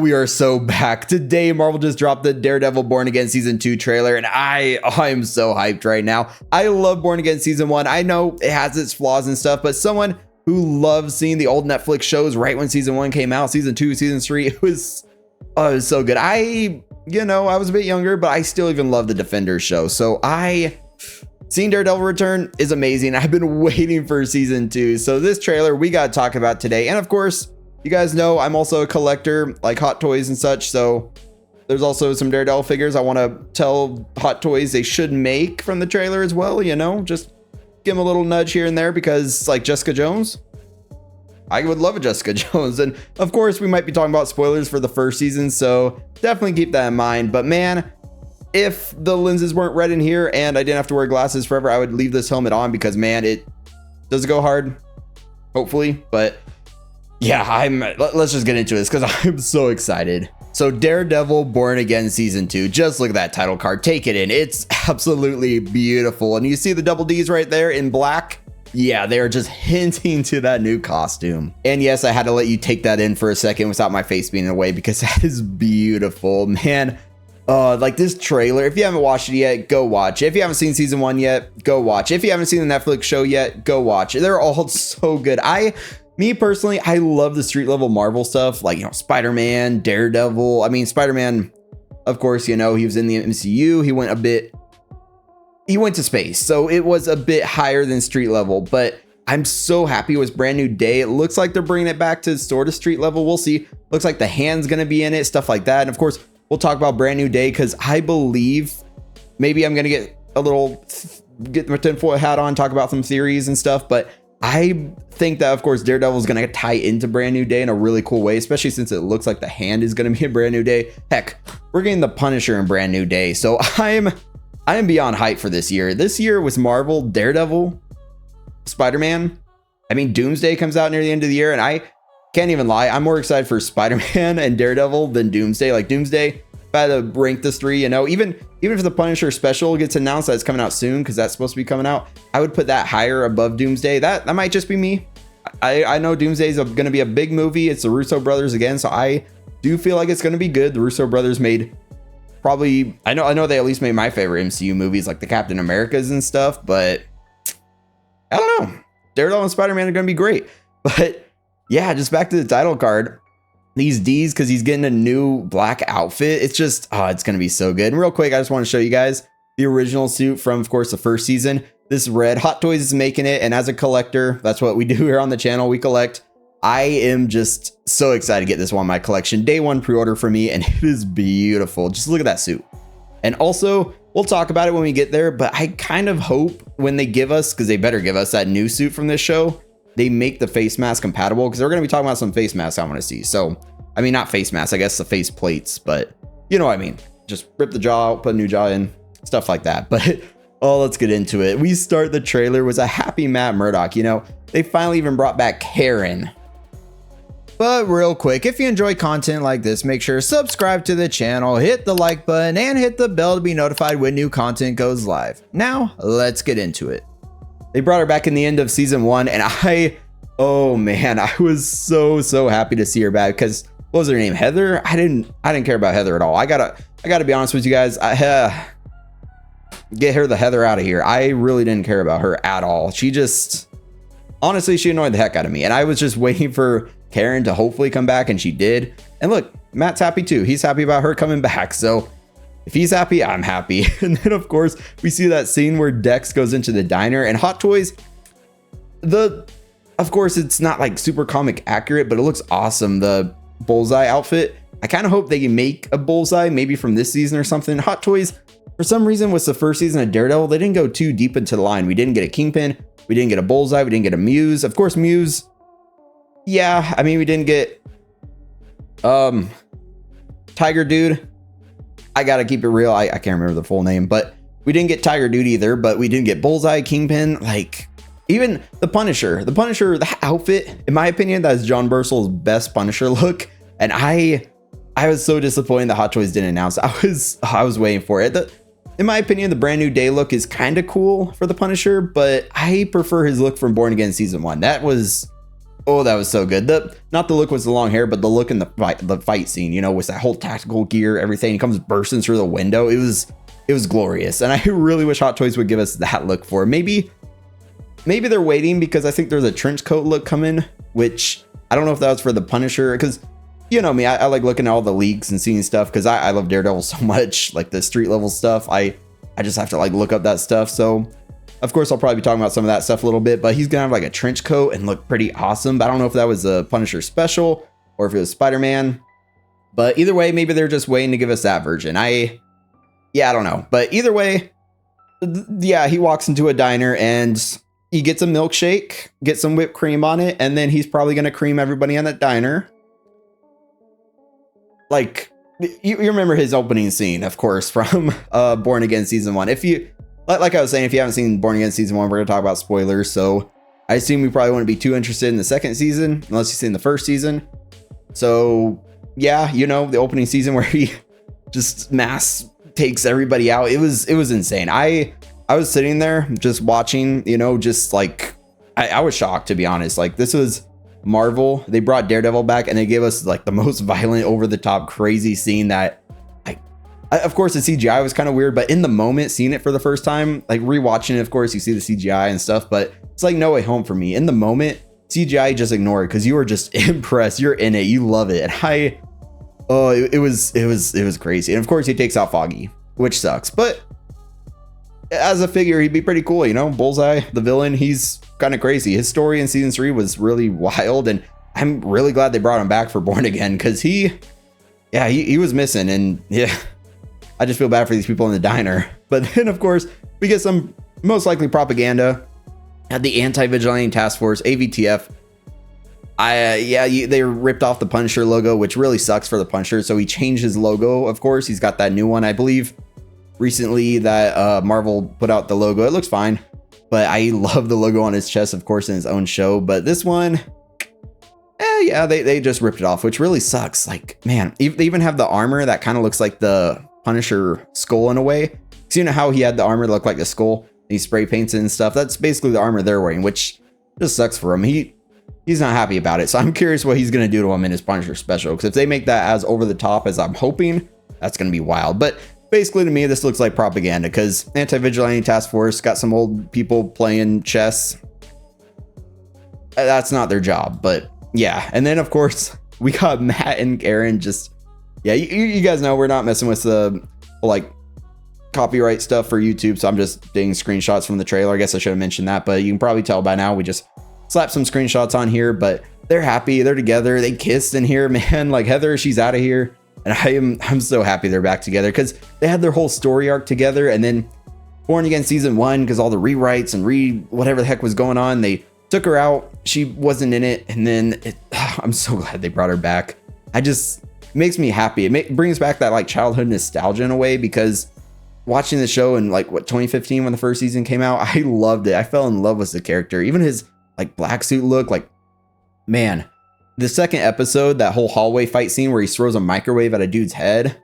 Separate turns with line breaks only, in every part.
we are so back. Today, Marvel just dropped the Daredevil Born Again Season 2 trailer, and I'm so hyped right now. I love Born Again Season 1. I know it has its flaws and stuff, but someone who loves seeing the old Netflix shows right when Season 1 came out, Season 2, Season 3, it was so good. I was a bit younger, but I still even love the Defenders show. So seeing Daredevil return is amazing. I've been waiting for Season 2. So this trailer we got to talk about today. And of course, you guys know I'm also a collector, like Hot Toys and such. So there's also some Daredevil figures I want to tell Hot Toys they should make from the trailer as well. Just give them a little nudge here and there, because like Jessica Jones, I would love a Jessica Jones. And of course, we might be talking about spoilers for the first season, so definitely keep that in mind. But man, if the lenses weren't red in here and I didn't have to wear glasses forever, I would leave this helmet on, because man, it does go hard, hopefully. But yeah, let's just get into this, because I'm so excited. So Daredevil Born Again Season 2, just look at that title card, take it in. It's absolutely beautiful. And you see the double D's right there in black. Yeah, they're just hinting to that new costume. And yes, I had to let you take that in for a second without my face being in the way, because that is beautiful, man. Like this trailer, if you haven't watched it yet, go watch it. If you haven't seen Season 1 yet, go watch it. If you haven't seen the Netflix show yet, go watch it. They're all so good. Me personally, I love the street level Marvel stuff, like, Spider-Man, Daredevil. I mean, Spider-Man, of course, he was in the MCU. He went to space, so it was a bit higher than street level, but I'm so happy it was Brand New Day. It looks like they're bringing it back to sort of street level. We'll see. Looks like the hand's going to be in it, stuff like that. And of course, we'll talk about Brand New Day, because I believe maybe I'm going to get my tinfoil hat on, talk about some theories and stuff, but I think that, of course, Daredevil is going to tie into Brand New Day in a really cool way, especially since it looks like the hand is going to be a Brand New Day. Heck, we're getting the Punisher in Brand New Day. So I am beyond hype for this year. This year was Marvel, Daredevil, Spider-Man. I mean, Doomsday comes out near the end of the year, and I can't even lie, I'm more excited for Spider-Man and Daredevil than Doomsday. Like Doomsday, if I had to rank this three, even if the Punisher special gets announced that it's coming out soon, because that's supposed to be coming out, I would put that higher above Doomsday. That might just be me. I know Doomsday is going to be a big movie. It's the Russo brothers again, so I do feel like it's going to be good. The Russo brothers made probably, I know they at least made my favorite MCU movies, like the Captain Americas and stuff, but I don't know. Daredevil and Spider-Man are going to be great. But yeah, just back to the title card. These D's, because he's getting a new black outfit. It's just, it's going to be so good. And real quick, I just want to show you guys the original suit from, of course, the first season. This red, Hot Toys is making it. And as a collector, that's what we do here on the channel. We collect. I am just so excited to get this one in my collection. Day one pre-order for me, and it is beautiful. Just look at that suit. And also, we'll talk about it when we get there, but I kind of hope when they give us, because they better give us that new suit from this show, they make the face mask compatible, because they're going to be talking about some face masks I want to see. So, I mean, not face masks, I guess the face plates, but you know what I mean. Just rip the jaw out, put a new jaw in, stuff like that. But let's get into it. We start the trailer was a happy Matt Murdock. They finally even brought back Karen. But real quick, if you enjoy content like this, make sure to subscribe to the channel, hit the like button, and hit the bell to be notified when new content goes live. Now, let's get into it. They brought her back in the end of Season 1, and oh man, I was so happy to see her back, because what was her name? Heather? I didn't care about Heather at all. I gotta be honest with you guys. Get her the Heather out of here. I really didn't care about her at all. Honestly, she annoyed the heck out of me, and I was just waiting for Karen to hopefully come back, and she did. And look, Matt's happy too. He's happy about her coming back. So if he's happy, I'm happy. And then of course we see that scene where Dex goes into the diner, and Hot Toys, of course it's not like super comic accurate, but it looks awesome. The Bullseye outfit, I kind of hope they make a Bullseye maybe from this season or something. Hot Toys, for some reason, was the first season of Daredevil, they didn't go too deep into the line. We didn't get a Kingpin, we didn't get a Bullseye, we didn't get a Muse. Of course, Muse, yeah, I mean, we didn't get Tiger Dude. I gotta keep it real, I can't remember the full name, but we didn't get Tiger Dude either. But we didn't get Bullseye, Kingpin, like even the Punisher, that outfit, in my opinion, that is John Bursel's best Punisher look. And I was so disappointed that Hot Toys didn't announce it. I was waiting for it. In my opinion, the Brand New Day look is kind of cool for the Punisher, but I prefer his look from Born Again Season 1. That was Oh, that was so good. Not the look with the long hair, but the look in the fight scene, you know, with that whole tactical gear, everything. He comes bursting through the window. It was glorious. And I really wish Hot Toys would give us that look for it. Maybe they're waiting because I think there's a trench coat look coming, which I don't know if that was for the Punisher, because you know me, I like looking at all the leaks and seeing stuff because I love Daredevil so much, like the street level stuff. I just have to like look up that stuff. So of course I'll probably be talking about some of that stuff a little bit, but he's gonna have like a trench coat and look pretty awesome. But I don't know if that was a Punisher special or if it was Spider-Man. But either way, maybe they're just waiting to give us that version. Yeah, I don't know. But either way, yeah, he walks into a diner and he gets a milkshake, gets some whipped cream on it, and then he's probably going to cream everybody in that diner. Like, you remember his opening scene, of course, from Born Again Season 1. If you, like I was saying, if you haven't seen Born Again Season 1, we're going to talk about spoilers. So I assume you probably wouldn't be too interested in the second season, unless you've seen the first season. So, yeah, you know, the opening season where he just mass takes everybody out. It was insane. I was sitting there just watching, you know, just like I was shocked, to be honest. Like, this was Marvel. They brought Daredevil back and they gave us like the most violent, over the top, crazy scene that of course the CGI was kind of weird, but in the moment seeing it for the first time, like rewatching it, of course you see the CGI and stuff, but it's like No Way Home for me. In the moment, CGI just ignore it because you are just impressed. You're in it. You love it. And it was crazy. And of course he takes out Foggy, which sucks, but as a figure, he'd be pretty cool. You know, Bullseye, the villain, he's kind of crazy. His story in season 3 was really wild. And I'm really glad they brought him back for Born Again, because he was missing. And yeah, I just feel bad for these people in the diner. But then of course we get some most likely propaganda at the Anti-Vigilante Task Force, AVTF. They ripped off the Punisher logo, which really sucks for the Punisher. So he changed his logo. Of course, he's got that new one, I believe, recently that Marvel put out the logo. It looks fine, but I love the logo on his chest, of course, in his own show. But this one, they just ripped it off, which really sucks. Like, man, they even have the armor that kind of looks like the Punisher skull in a way. So you know how he had the armor that looked like the skull, and he spray paints it and stuff? That's basically the armor they're wearing, which just sucks for him. He's not happy about it. So I'm curious what he's going to do to him in his Punisher special, because if they make that as over the top as I'm hoping, that's going to be wild. But basically, to me, this looks like propaganda, because Anti-Vigilante Task Force got some old people playing chess. That's not their job, but yeah. And then, of course, we got Matt and Aaron just, yeah, you guys know we're not messing with the, like, copyright stuff for YouTube, so I'm just doing screenshots from the trailer. I guess I should have mentioned that, but you can probably tell by now we just slapped some screenshots on here. But they're happy. They're together. They kissed in here, man. Like, Heather, she's out of here. And I'm so happy they're back together, because they had their whole story arc together, and then Born Again Season 1, because all the rewrites and whatever the heck was going on, they took her out. She wasn't in it, and then I'm so glad they brought her back. It makes me happy. It brings back that like childhood nostalgia in a way, because watching the show in like 2015 when the first season came out, I loved it. I fell in love with the character. Even his like black suit look, like, man. The second episode, that whole hallway fight scene where he throws a microwave at a dude's head,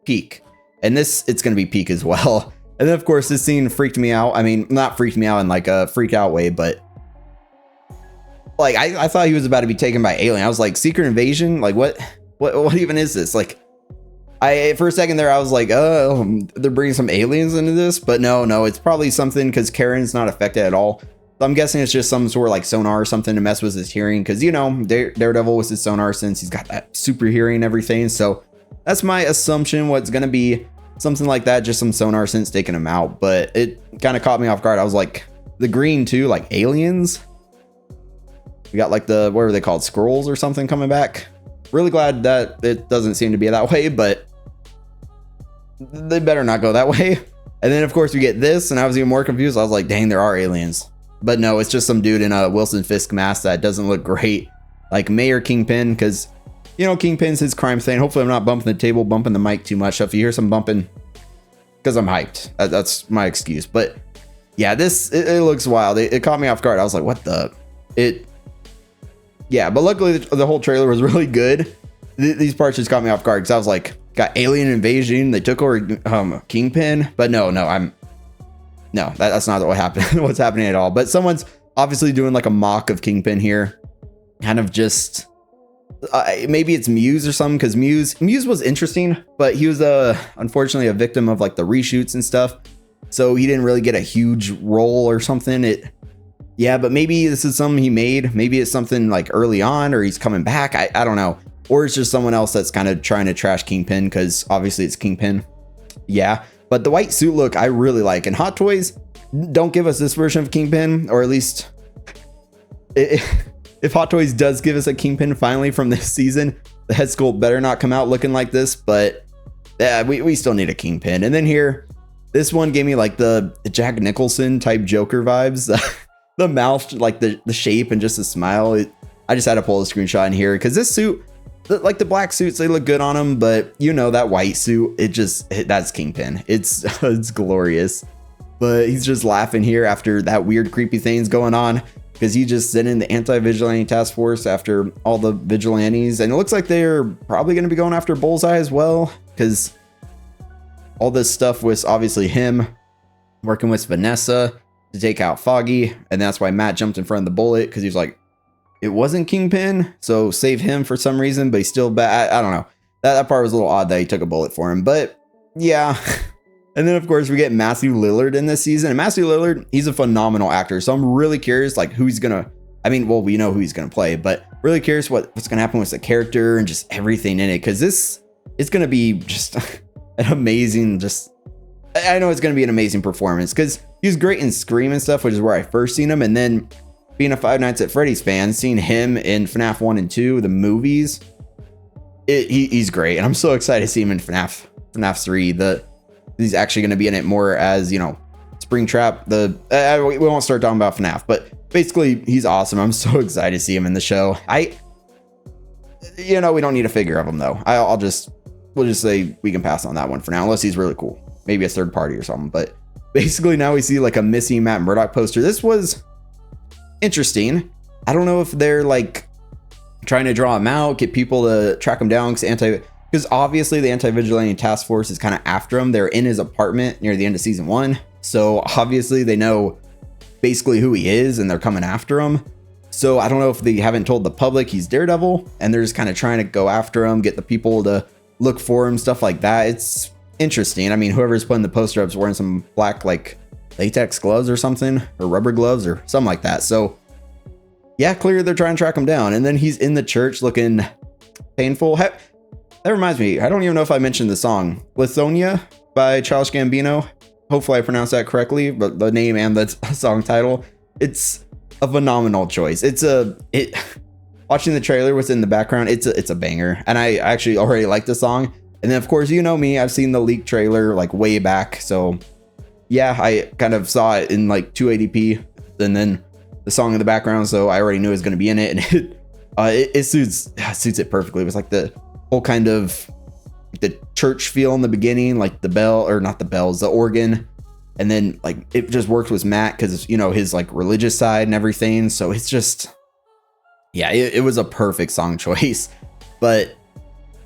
peak. And it's going to be peak as well. And then, of course, this scene freaked me out. I mean, not freaked me out in like a freak out way, but like I thought he was about to be taken by alien. I was like, secret invasion? Like, what even is this? Like, for a second there, I was like, oh, they're bringing some aliens into this. But no, it's probably something, because Karen's not affected at all. So I'm guessing it's just some sort of like sonar or something to mess with his hearing, because, you know, Daredevil was his sonar since he's got that super hearing and everything. So that's my assumption. What's going to be something like that, just some sonar sense taking him out. But it kind of caught me off guard. I was like, the green too, like aliens. We got like what are they called? Squirrels or something coming back. Really glad that it doesn't seem to be that way, but they better not go that way. And then of course we get this, and I was even more confused. I was like, dang, there are aliens. But no, it's just some dude in a Wilson Fisk mask that doesn't look great. Like Mayor Kingpin, because, you know, Kingpin's his crime thing. Hopefully I'm not bumping the table, bumping the mic too much. So if you hear some bumping, because I'm hyped. That's my excuse. But yeah, it looks wild. It caught me off guard. I was like, what the? Yeah, but luckily the whole trailer was really good. These parts just caught me off guard, because I was like, got alien invasion. They took over Kingpin. But no, that's not what happened. What's happening at all. But someone's obviously doing like a mock of Kingpin here. kind of just maybe it's Muse or something, because Muse was interesting, but he was unfortunately a victim of like the reshoots and stuff, so he didn't really get a huge role or something. Yeah, but maybe this is something he made. Maybe it's something like early on, or he's coming back. I don't know. Or it's just someone else that's kind of trying to trash Kingpin, because obviously it's Kingpin. Yeah, but the white suit look I really like. And Hot Toys, don't give us this version of Kingpin, or at least if Hot Toys does give us a Kingpin finally from this season, the head sculpt better not come out looking like this. But yeah, we still need a Kingpin. And then here, this one gave me like the Jack Nicholson type Joker vibes. The mouth, like the shape and just the smile. I just had to pull a screenshot in here because this suit, like the black suits, they look good on him, but you know, that white suit, that's Kingpin. It's glorious. But he's just laughing here after that weird creepy thing's going on, because he just sent in the anti-vigilante task force after all the vigilantes, and it looks like they're probably going to be going after Bullseye as well, because all this stuff was obviously him working with Vanessa to take out Foggy, and that's why Matt jumped in front of the bullet, because he was like, it wasn't Kingpin, so save him for some reason, but he's still bad. I don't know. That part was a little odd that he took a bullet for him, but yeah. And then of course we get Matthew Lillard in this season, and Matthew Lillard, he's a phenomenal actor, so I'm really curious like who he's gonna, I mean, well, we know who he's gonna play, but really curious what's gonna happen with the character and just everything in it, because it's gonna be just an amazing, I know it's gonna be an amazing performance, because he was great in Scream and stuff, which is where I first seen him, and then being a Five Nights at Freddy's fan, seeing him in FNAF 1 and 2, the movies, he's great, and I'm so excited to see him in FNAF 3. He's actually going to be in it more as, you know, Springtrap. We won't start talking about FNAF, but basically he's awesome. I'm so excited to see him in the show. We don't need a figure of him though. We'll just say we can pass on that one for now, unless he's really cool, maybe a third party or something. But basically now we see like a missing Matt Murdock poster. This was interesting. I don't know if they're like trying to draw him out, get people to track him down, because obviously the anti-vigilante task force is kind of after him. They're in his apartment near the end of season 1, so obviously they know basically who he is and they're coming after him. So I don't know if they haven't told the public he's Daredevil and they're just kind of trying to go after him, get the people to look for him, stuff like that. It's interesting. I mean, whoever's putting the poster up is wearing some black like latex gloves or something, or rubber gloves or something like that. So yeah, clearly they're trying to track him down. And then he's in the church looking painful. That reminds me, I don't even know if I mentioned the song Lithonia by Childish Gambino. Hopefully I pronounced that correctly, but the name and the song title, it's a phenomenal choice. Watching the trailer was in the background, it's a banger, and I actually already like the song. And then of course, you know me, I've seen the leaked trailer like way back, so yeah, I kind of saw it in like 280p, and then the song in the background, so I already knew it was going to be in it, and it suits it perfectly. It was like the whole kind of the church feel in the beginning, like the bell, or not the bells, the organ, and then like it just works with Matt because, you know, his like religious side and everything. So it's just, yeah, it was a perfect song choice. But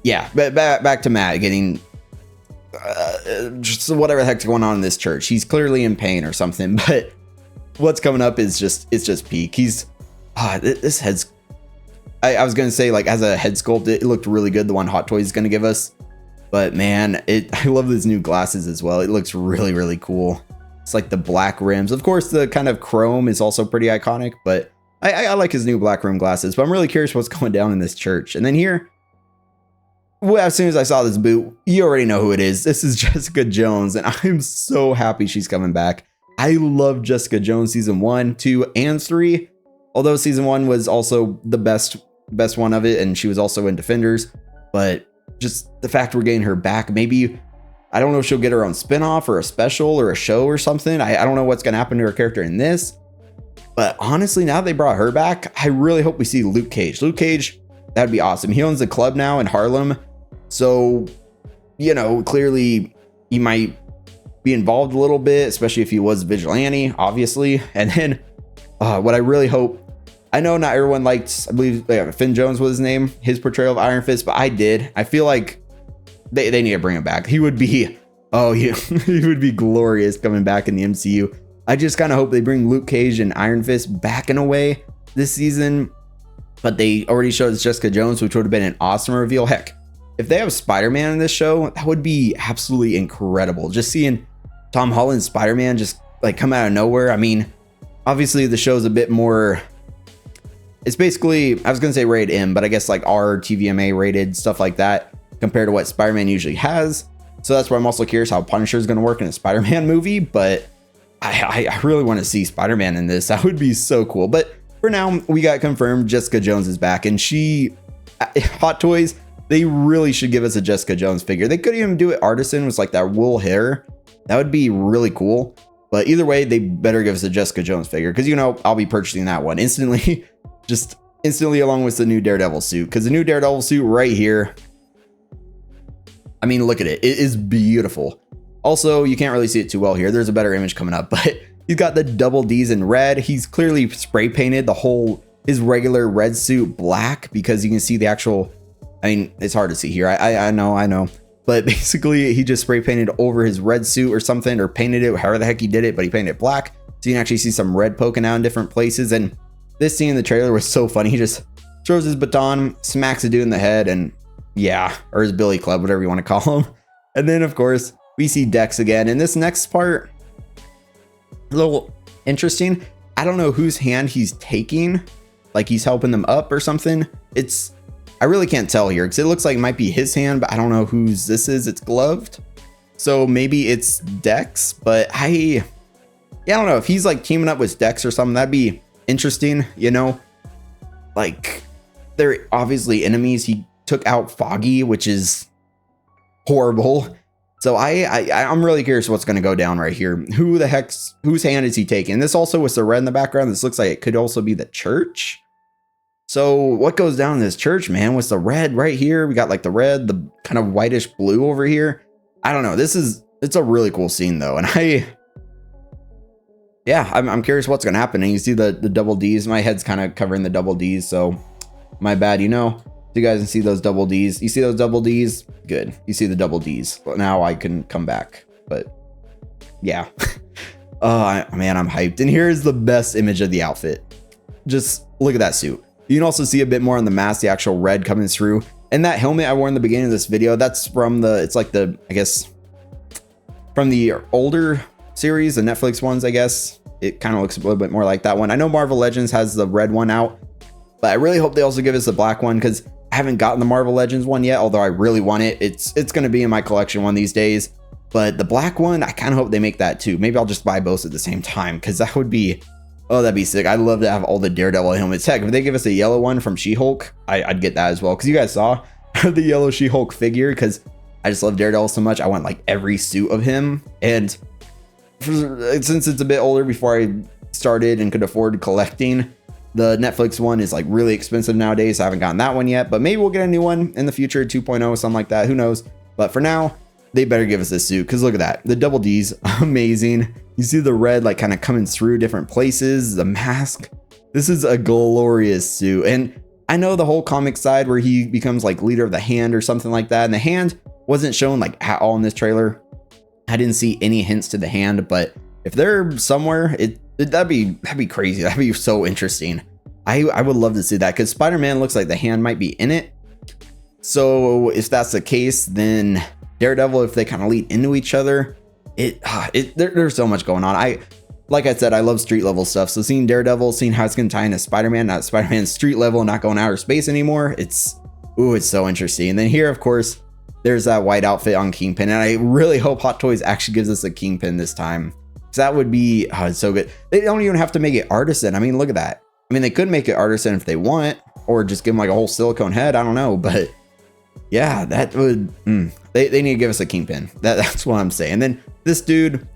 yeah, back to Matt getting just whatever the heck's going on in this church. He's clearly in pain or something, but what's coming up is just peak. He's this head's, I was gonna say, like, as a head sculpt, it looked really good, the one Hot Toys is gonna give us, but man, I love his new glasses as well. It looks really, really cool. It's like the black rims. Of course, the kind of chrome is also pretty iconic, but I like his new black rim glasses. But I'm really curious what's going down in this church. And then here, well, as soon as I saw this boot, you already know who it is. This is Jessica Jones, and I'm so happy she's coming back. I love Jessica Jones season 1, 2, and 3. Although season 1 was also the best one of it, and she was also in Defenders. But just the fact we're getting her back, maybe, I don't know if she'll get her own spinoff or a special or a show or something. I don't know what's going to happen to her character in this. But honestly, now they brought her back, I really hope we see Luke Cage. Luke Cage, that'd be awesome. He owns a club now in Harlem. So, you know, clearly he might be involved a little bit, especially if he was vigilante, obviously. And then what I really hope, I know not everyone liked, I believe Finn Jones was his name, his portrayal of Iron Fist, but I did. I feel like they need to bring him back. He would be, he would be glorious coming back in the MCU. I just kind of hope they bring Luke Cage and Iron Fist back in a way this season. but they already showed us Jessica Jones, which would have been an awesome reveal. Heck, if they have Spider-Man in this show, that would be absolutely incredible. Just seeing Tom Holland's Spider-Man just like come out of nowhere. I mean, obviously the show's a bit more, it's basically, I was gonna say rated M, but I guess like R, TVMA rated, stuff like that, compared to what Spider-Man usually has. So that's why I'm also curious how Punisher is gonna work in a Spider-Man movie, but I really want to see Spider-Man in this. That would be so cool. But for now, we got confirmed Jessica Jones is back, and Hot Toys, they really should give us a Jessica Jones figure. They could even do it artisan with like that wool hair. That would be really cool. But either way, they better give us a Jessica Jones figure, because I'll be purchasing that one instantly. Just instantly, along with the new Daredevil suit, because the new Daredevil suit right here, I mean, look at it. It is beautiful. Also, you can't really see it too well here. There's a better image coming up, but he's got the double D's in red. He's clearly spray painted his regular red suit black, because you can see the actual, I mean, it's hard to see here. I know. But basically he just spray painted over his red suit or something, or painted it, however the heck he did it, but he painted it black. So you can actually see some red poking out in different places. And this scene in the trailer was so funny. He just throws his baton, smacks a dude in the head, and yeah, or his billy club, whatever you want to call him. And then of course we see Dex again. And this next part, a little interesting. I don't know whose hand he's taking, like he's helping them up or something. I really can't tell here, because it looks like it might be his hand, but I don't know whose this is. It's gloved, so maybe it's Dex, but I don't know if he's like teaming up with Dex or something. That'd be interesting, like they're obviously enemies. He took out Foggy, which is horrible. So I'm really curious what's going to go down right here. Whose hand is he taking? This also with the red in the background, this looks like it could also be the church. So what goes down in this church, man? With the red right here, we got like the red, the kind of whitish blue over here. I don't know. It's a really cool scene though. And I'm curious what's going to happen. And you see the double D's. My head's kind of covering the double D's, so my bad. So you guys can see those double D's. You see those double D's? Good. You see the double D's. But now I can come back. But yeah. Oh man, I'm hyped. And here's the best image of the outfit. Just look at that suit. You can also see a bit more on the mask, the actual red coming through. And that helmet I wore in the beginning of this video, that's from I guess, from the older series, the Netflix ones, I guess. It kind of looks a little bit more like that one. I know Marvel Legends has the red one out, but I really hope they also give us the black one, because I haven't gotten the Marvel Legends one yet, although I really want it. It's going to be in my collection one of these days. But the black one, I kind of hope they make that too. Maybe I'll just buy both at the same time, because that would be... Oh, that'd be sick. I'd love to have all the Daredevil helmets. Heck, if they give us a yellow one from She-Hulk, I'd get that as well. Because you guys saw the yellow She-Hulk figure, because I just love Daredevil so much. I want like every suit of him. And since it's a bit older, before I started and could afford collecting, the Netflix one is like really expensive nowadays. I haven't gotten that one yet, but maybe we'll get a new one in the future, 2.0, something like that. Who knows? But for now, they better give us this suit, because look at that. The double D's, amazing. You see the red like kind of coming through different places, the mask. This is a glorious suit. And I know the whole comic side where he becomes like leader of the Hand or something like that. And the Hand wasn't shown like at all in this trailer. I didn't see any hints to the Hand, but if they're somewhere, that'd be crazy. That'd be so interesting. I would love to see that, because Spider-Man looks like the Hand might be in it. So if that's the case, then Daredevil, if they kind of lead into each other, there's so much going on. Like I said, I love street level stuff. So seeing Daredevil, seeing how it's going to tie into Spider-Man, not Spider-Man street level, not going outer space anymore. It's so interesting. And then here, of course, there's that white outfit on Kingpin. And I really hope Hot Toys actually gives us a Kingpin this time, because that would be it's so good. They don't even have to make it artisan. I mean, look at that. I mean, they could make it artisan if they want, or just give him like a whole silicone head. I don't know, but yeah, that would, they need to give us a Kingpin. That's what I'm saying. And then this dude,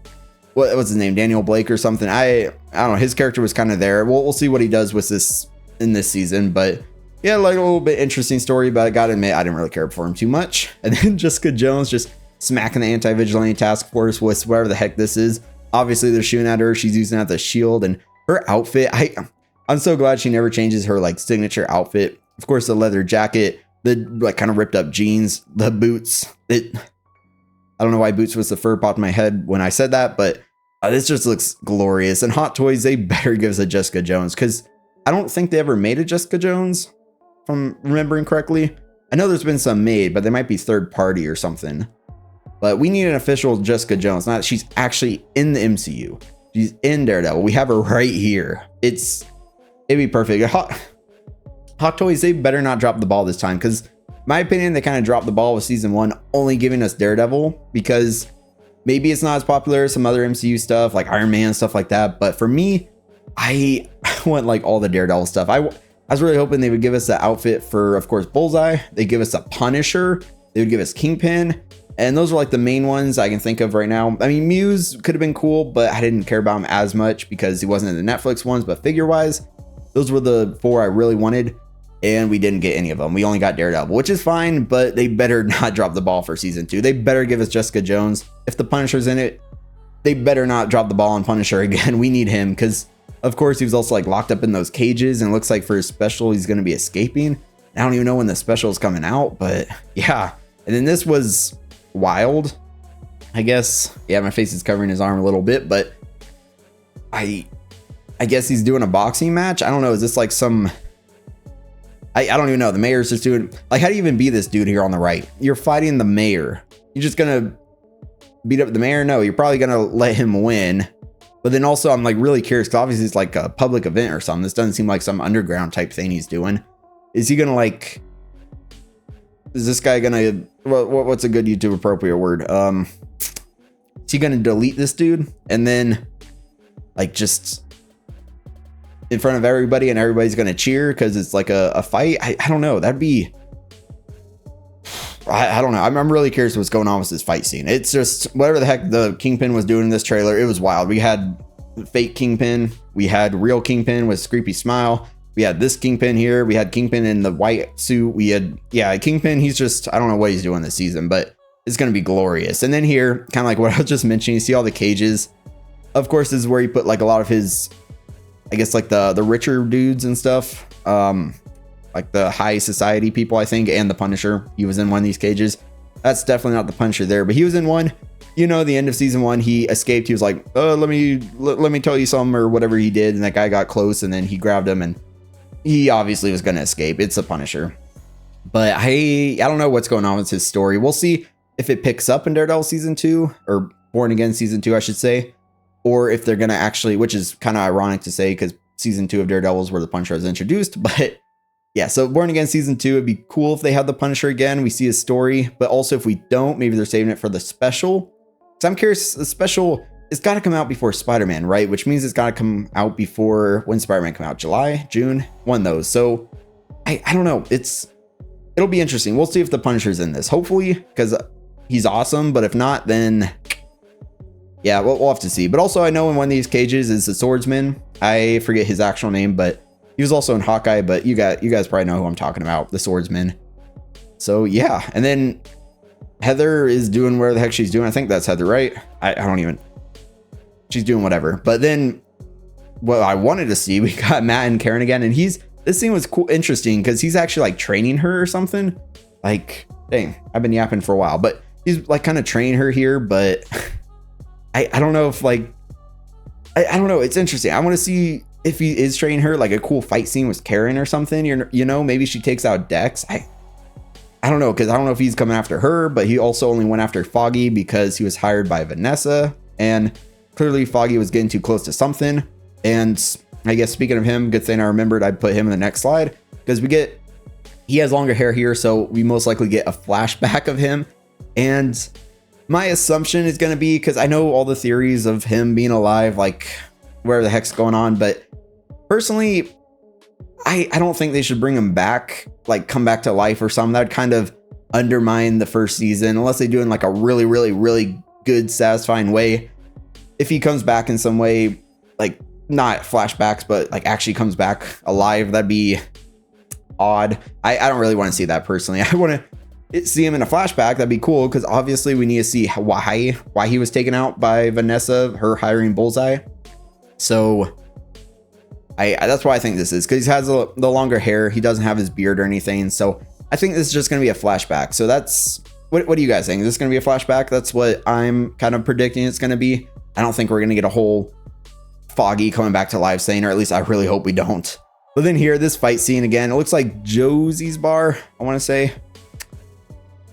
what's his name? Daniel Blake or something. I don't know. His character was kind of there. We'll see what he does with this in this season, but yeah, like a little bit interesting story, but I gotta admit, I didn't really care for him too much. And then Jessica Jones just smacking the anti-vigilante task force with whatever the heck this is. Obviously they're shooting at her. She's using that as the shield, and her outfit, I'm so glad she never changes her like signature outfit. Of course, the leather jacket, the like kind of ripped up jeans, the boots. I don't know why boots was the fur popped in my head when I said that, but this just looks glorious. And Hot Toys, they better give us a Jessica Jones, because I don't think they ever made a Jessica Jones. if I'm remembering correctly. I know there's been some made, but they might be third party or something. But we need an official Jessica Jones. Not that she's actually in the MCU. She's in Daredevil. We have her right here. It'd be perfect. Hot Toys, they better not drop the ball this time, because my opinion, they kind of dropped the ball with season 1, only giving us Daredevil, because maybe it's not as popular as some other MCU stuff like Iron Man, stuff like that. But for me, I want like all the Daredevil stuff. I was really hoping they would give us the outfit for, of course, Bullseye. They give us a Punisher. They would give us Kingpin. And those are like the main ones I can think of right now. I mean, Muse could have been cool, but I didn't care about him as much because he wasn't in the Netflix ones. But figure-wise, those were the 4 I really wanted. And we didn't get any of them. We only got Daredevil, which is fine, but they better not drop the ball for season 2. They better give us Jessica Jones. If the Punisher's in it, they better not drop the ball on Punisher again. We need him because, of course, he was also like locked up in those cages, and it looks like for his special, he's going to be escaping. I don't even know when the special is coming out, but yeah. And then this was wild, I guess. Yeah, my face is covering his arm a little bit, but I guess he's doing a boxing match. I don't know. Is this like some... I don't even know. The mayor's just doing, like, how do you even be this dude here on the right? You're fighting the mayor. You're just gonna beat up the mayor? No, you're probably gonna let him win. But then also, I'm like really curious, because obviously it's like a public event or something. This doesn't seem like some underground type thing he's doing. Is he gonna like, is this guy gonna, what's a good YouTube appropriate word? Is he gonna delete this dude and then like just in front of everybody, and everybody's gonna cheer because it's like a fight? I don't know. That'd be, I don't know. I'm really curious what's going on with this fight scene. It's just whatever the heck the Kingpin was doing in this trailer. It was wild. We had fake Kingpin. We had real Kingpin with creepy smile. We had this Kingpin here. We had Kingpin in the white suit. We had, yeah, Kingpin. He's just, I don't know what he's doing this season, but it's going to be glorious. And then here, kind of like what I was just mentioning, you see all the cages. Of course, this is where he put like a lot of his, I guess like the richer dudes and stuff, like the high society people, I think, and the Punisher. He was in one of these cages. That's definitely not the Punisher there, but he was in one. You know, the end of season 1, he escaped. He was like, let me tell you something, or whatever he did, and that guy got close, and then he grabbed him, and he obviously was going to escape. It's the Punisher. But I don't know what's going on with his story. We'll see if it picks up in Daredevil season 2, or Born Again season 2, I should say. Or if they're going to actually, which is kind of ironic to say because season 2 of Daredevil is where the Punisher is introduced. But yeah, so Born Again season 2, it'd be cool if they had the Punisher again. We see his story. But also if we don't, maybe they're saving it for the special. So I'm curious, the special, it's got to come out before Spider-Man, right? Which means it's got to come out before, when Spider-Man come out? July, June? One of those. So I don't know. It'll be interesting. We'll see if the Punisher's in this. Hopefully, because he's awesome. But if not, then yeah, we'll have to see. But also, I know in one of these cages is the swordsman. I forget his actual name, but he was also in Hawkeye. But you guys probably know who I'm talking about, the swordsman. So yeah, and then Heather is doing where the heck she's doing. I think that's Heather, right? I don't even. She's doing whatever. But then, what I wanted to see, we got Matt and Karen again, and this scene was cool, interesting, because he's actually like training her or something. Like, dang, I've been yapping for a while, but he's like kind of training her here, but. I don't know if like, I don't know. It's interesting. I want to see if he is training her, like a cool fight scene with Karen or something. You know, maybe she takes out Dex. I don't know, because I don't know if he's coming after her, but he also only went after Foggy because he was hired by Vanessa. And clearly Foggy was getting too close to something. And I guess speaking of him, good thing I remembered I'd put him in the next slide, because he has longer hair here. So we most likely get a flashback of him. And my assumption is going to be, because I know all the theories of him being alive, like where the heck's going on. But personally, I don't think they should bring him back, like come back to life or something. That'd kind of undermine the first season, unless they do it in like a really, really, really good, satisfying way. If he comes back in some way, like not flashbacks, but like actually comes back alive, that'd be odd. I don't really want to see that personally. I want to see him in a flashback. That'd be cool, because obviously we need to see why he was taken out by Vanessa, her hiring Bullseye. So that's why I think this is, because he has the longer hair. He doesn't have his beard or anything. So I think this is just going to be a flashback. So that's what do you guys think? Is this going to be a flashback? That's what I'm kind of predicting it's going to be. I don't think we're going to get a whole Foggy coming back to life saying, or at least I really hope we don't. But then here, this fight scene again, it looks like Josie's bar, I want to say.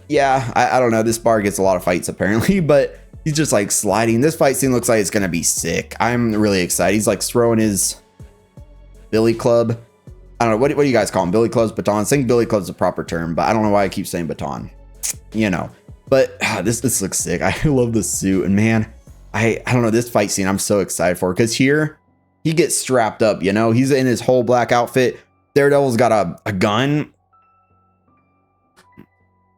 Yeah, I don't know. This bar gets a lot of fights apparently, but he's just like sliding. This fight scene looks like it's going to be sick. I'm really excited. He's like throwing his billy club. I don't know. What do you guys call them? Billy clubs, batons? I think billy club's the proper term, but I don't know why I keep saying baton. You know, but this looks sick. I love the suit. And man, I don't know. This fight scene I'm so excited for, because here he gets strapped up, you know, he's in his whole black outfit. Daredevil's got a gun.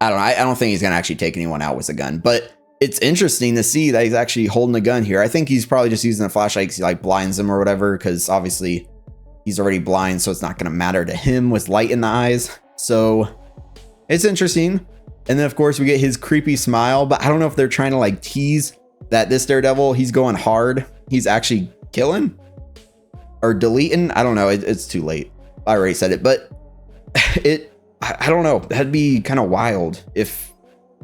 I don't think he's going to actually take anyone out with a gun, but it's interesting to see that he's actually holding a gun here. I think he's probably just using a flashlight because he like blinds him or whatever, because obviously he's already blind, so it's not going to matter to him with light in the eyes. So it's interesting. And then of course we get his creepy smile, but I don't know if they're trying to like tease that this Daredevil, he's going hard, he's actually killing or deleting. I don't know. It's too late. I already said it, but I don't know. That'd be kind of wild if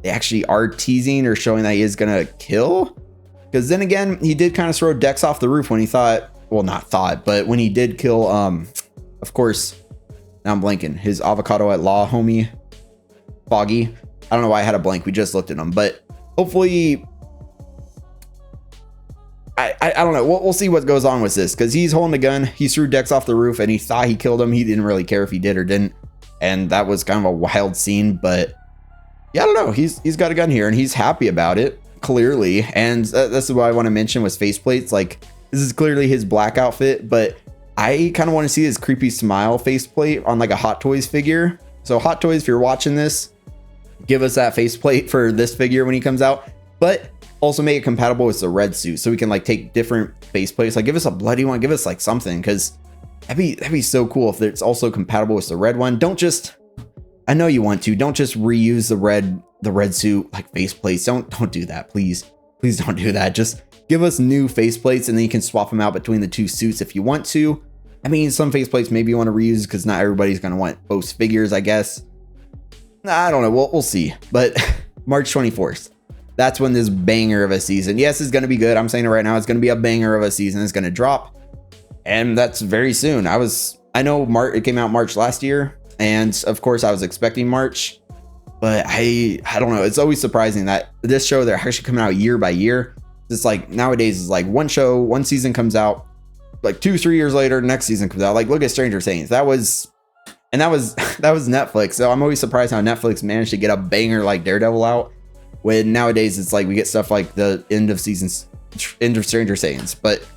they actually are teasing or showing that he is gonna kill. Because then again, he did kind of throw Dex off the roof when he thought, well, not thought, but when he did kill, of course, now I'm blanking, his avocado at law homie, Foggy. I don't know why I had a blank. We just looked at him, but hopefully, I don't know. We'll see what goes on with this, because he's holding a gun. He threw Dex off the roof and he thought he killed him. He didn't really care if he did or didn't. And that was kind of a wild scene, but yeah, I don't know. He's got a gun here and he's happy about it, clearly. And that's what I want to mention with faceplates. Like, this is clearly his black outfit, but I kind of want to see his creepy smile faceplate on like a Hot Toys figure. So Hot Toys, if you're watching this, give us that faceplate for this figure when he comes out, but also make it compatible with the red suit so we can like take different faceplates. Like, give us a bloody one, give us like something, because that'd be so cool if it's also compatible with the red one. Don't just, I know you want to, don't just reuse the red suit like faceplates. Don't do that, please don't do that. Just give us new faceplates and then you can swap them out between the two suits if you want to. I mean, some faceplates maybe you want to reuse because not everybody's going to want both figures, I guess. I don't know. We'll see. But March 24th, that's when this banger of a season, yes, it's going to be good. I'm saying it right now. It's going to be a banger of a season. It's going to drop. And that's very soon. I know it came out March last year. And of course I was expecting March, but I don't know. It's always surprising that this show, they're actually coming out year by year. It's like nowadays is like one season comes out like 2-3 years later, next season comes out. Like, look at Stranger Things. That was Netflix. So I'm always surprised how Netflix managed to get a banger like Daredevil out, when nowadays it's like we get stuff like the end of Stranger Things. But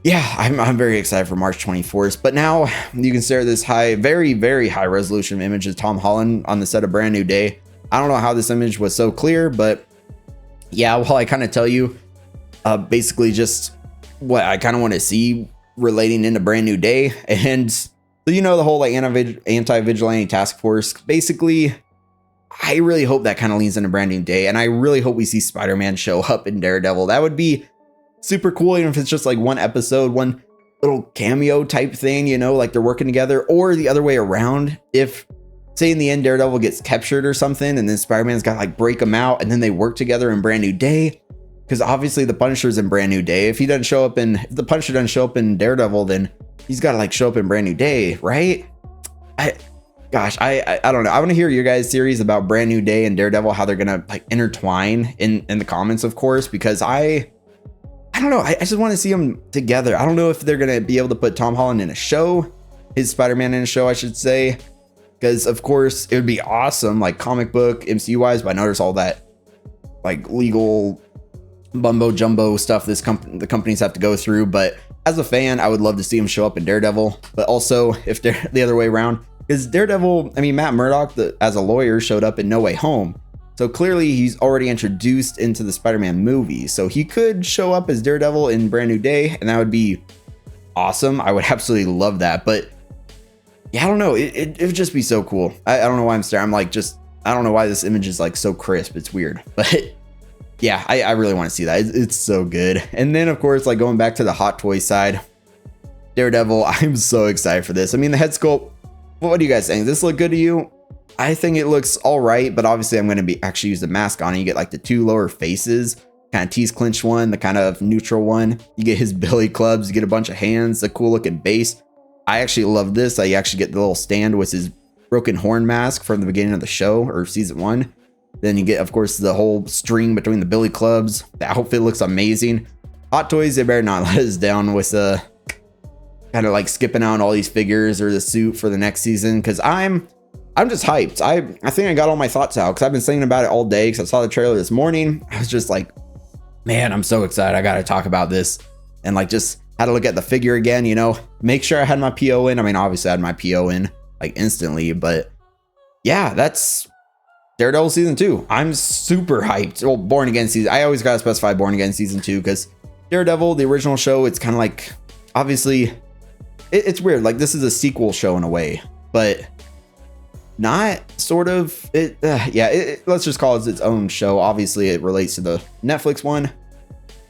yeah, I'm very excited for March 24th. But now you can stare at this very, very high resolution image of Tom Holland on the set of Brand New Day. I don't know how this image was so clear, but yeah, well, I kind of tell you basically just what I kind of want to see relating into Brand New Day. And so, you know, the whole like anti-vigilante task force, basically, I really hope that kind of leans into Brand New Day. And I really hope we see Spider-Man show up in Daredevil. That would be super cool, even if it's just like one episode, one little cameo type thing, you know, like they're working together, or the other way around. If, say, in the end Daredevil gets captured or something, and then Spider-Man's got to like break him out, and then they work together in Brand New Day, because obviously the Punisher's in Brand New Day. If if the Punisher doesn't show up in Daredevil, then he's got to like show up in Brand New Day, right? I don't know. I want to hear your guys' theories about Brand New Day and Daredevil, how they're gonna like intertwine in the comments, of course, because I don't know. I just want to see them together. I don't know if they're going to be able to put Tom Holland in a show, his Spider-Man in a show, I should say, because of course it would be awesome, like comic book MCU wise, but I know there's all that like legal bumbo jumbo stuff the companies have to go through. But as a fan, I would love to see him show up in Daredevil, but also if they're the other way around, because Daredevil, I mean, Matt Murdock, as a lawyer, showed up in No Way Home. So clearly he's already introduced into the Spider-Man movie. So he could show up as Daredevil in Brand New Day, and that would be awesome. I would absolutely love that. But yeah, I don't know. It would just be so cool. I don't know why I'm staring. I'm like, I don't know why this image is like so crisp. It's weird. But yeah, I really want to see that. It's so good. And then of course, like going back to the Hot Toy side, Daredevil, I'm so excited for this. I mean, the head sculpt, what do you guys think? Does this look good to you? I think it looks all right, but obviously I'm going to actually use the mask on it. You get like the two lower faces, kind of tease clinch one, the kind of neutral one. You get his billy clubs, you get a bunch of hands, the cool looking base. I actually love this. I actually get the little stand with his broken horn mask from the beginning of the show or season 1. Then you get, of course, the whole string between the billy clubs. The outfit looks amazing. Hot Toys, they better not let us down with kind of like skipping out on all these figures or the suit for the next season, because I'm just hyped. I think I got all my thoughts out because I've been thinking about it all day because I saw the trailer this morning. I was just like, man, I'm so excited. I got to talk about this, and like just had to look at the figure again, you know, make sure I had my PO in. I mean, obviously I had my PO in like instantly, but yeah, that's Daredevil season 2. I'm super hyped. Well, Born Again season. I always gotta specify Born Again season 2 because Daredevil, the original show, it's kind of like, obviously, it's weird. Like, this is a sequel show in a way, but not sort of. Let's just call it its own show. Obviously, it relates to the Netflix one,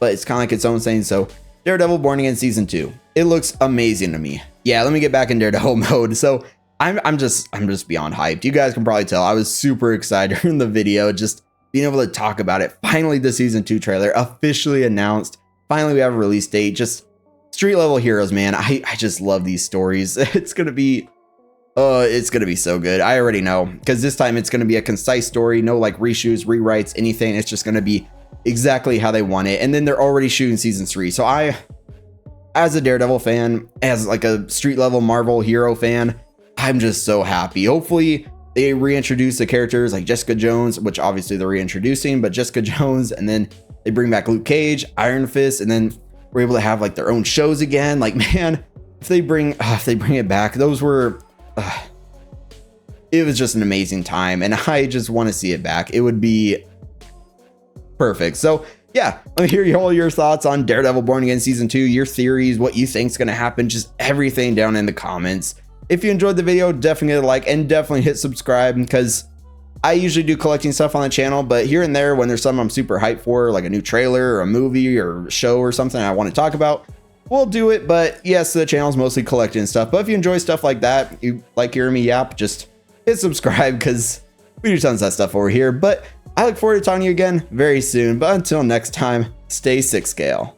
but it's kind of like its own thing. So, Daredevil Born Again season 2. It looks amazing to me. Yeah, let me get back in Daredevil mode. So, I'm just beyond hyped. You guys can probably tell I was super excited in the video, just being able to talk about it. Finally, the season 2 trailer officially announced. Finally, we have a release date. Just street level heroes, man. I just love these stories. It's gonna be so good. I already know, because this time it's gonna be a concise story, no like reshoots, rewrites, anything. It's just gonna be exactly how they want it. And then they're already shooting season 3. So I, as a Daredevil fan, as like a street level Marvel hero fan, I'm just so happy. Hopefully they reintroduce the characters like Jessica Jones, which obviously they're reintroducing, but Jessica Jones, and then they bring back Luke Cage, Iron Fist, and then we're able to have like their own shows again. Like, man, if they bring it back, those were, it was just an amazing time, and I just want to see it back. It would be perfect. So yeah, let me hear all your thoughts on Daredevil Born Again season 2, your theories, what you think is going to happen, just everything down in the comments. If you enjoyed the video, definitely hit a like and definitely hit subscribe, because I usually do collecting stuff on the channel, but here and there when there's something I'm super hyped for, like a new trailer or a movie or show or something I want to talk about, we'll do it. But yes, the channel's mostly collecting stuff. But if you enjoy stuff like that, you like hearing me yap, just hit subscribe, because we do tons of that stuff over here. But I look forward to talking to you again very soon. But until next time, stay 6 scale.